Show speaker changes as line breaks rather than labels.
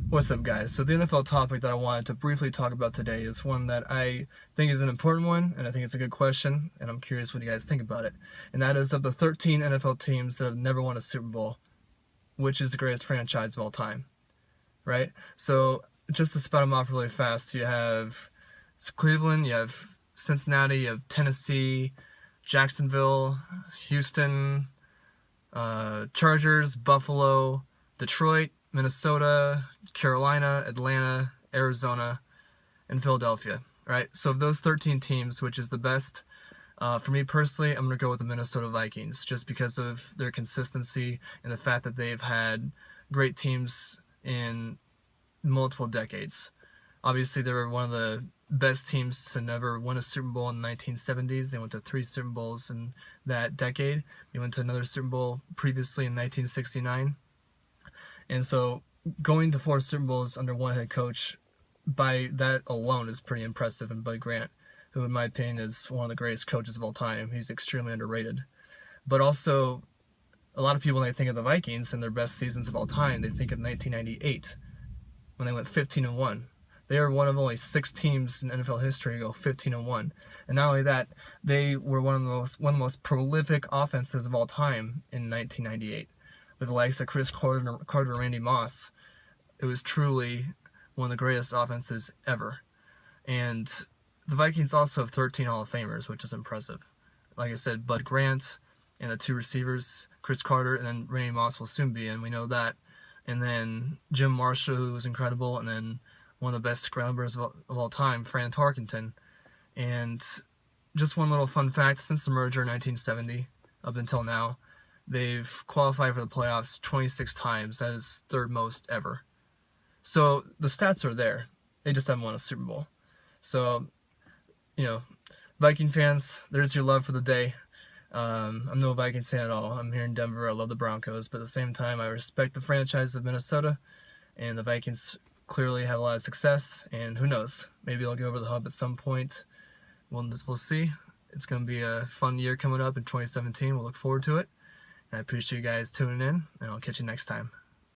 What's up, guys? So the NFL topic that I wanted to briefly talk about today is one that I think is an important one, and I think it's a good question, and I'm curious what you guys think about it. And that is, of the 13 NFL teams that have never won a Super Bowl, which is the greatest franchise of all time, right? So just to spout them off really fast, you have Cleveland, you have Cincinnati, you have Tennessee, Jacksonville, Houston, Chargers, Buffalo, Detroit, Minnesota, Carolina, Atlanta, Arizona, and Philadelphia. Right. So of those 13 teams, which is the best, for me personally, I'm going to go with the Minnesota Vikings just because of their consistency and the fact that they've had great teams in multiple decades. Obviously, they were one of the best teams to never win a Super Bowl in the 1970s. They went to 3 Super Bowls in that decade. They went to another Super Bowl previously in 1969. And so going to 4 Super Bowls under one head coach, by that alone, is pretty impressive. And Bud Grant, who in my opinion is one of the greatest coaches of all time, he's extremely underrated. But also, a lot of people, when they think of the Vikings and their best seasons of all time, they think of 1998 when they went 15-1. They are one of only 6 teams in NFL history to go 15-1. And not only that, they were one of the most prolific offenses of all time in 1998, with the likes of Chris Carter and Randy Moss. It was truly one of the greatest offenses ever. And the Vikings also have 13 Hall of Famers, which is impressive. Like I said, Bud Grant and the 2 receivers, Chris Carter, and then Randy Moss will soon be in. We know that. And then Jim Marshall, who was incredible, and then one of the best scramblers of all time, Fran Tarkenton. And just one little fun fact, since the merger in 1970 up until now, they've qualified for the playoffs 26 times. That is 3rd most ever. So the stats are there. They just haven't won a Super Bowl. So, Viking fans, there's your love for the day. I'm no Vikings fan at all. I'm here in Denver. I love the Broncos. But at the same time, I respect the franchise of Minnesota. And the Vikings clearly have a lot of success. And who knows? Maybe they'll get over the hump at some point. We'll see. It's going to be a fun year coming up in 2017. We'll look forward to it. And I appreciate you guys tuning in, and I'll catch you next time.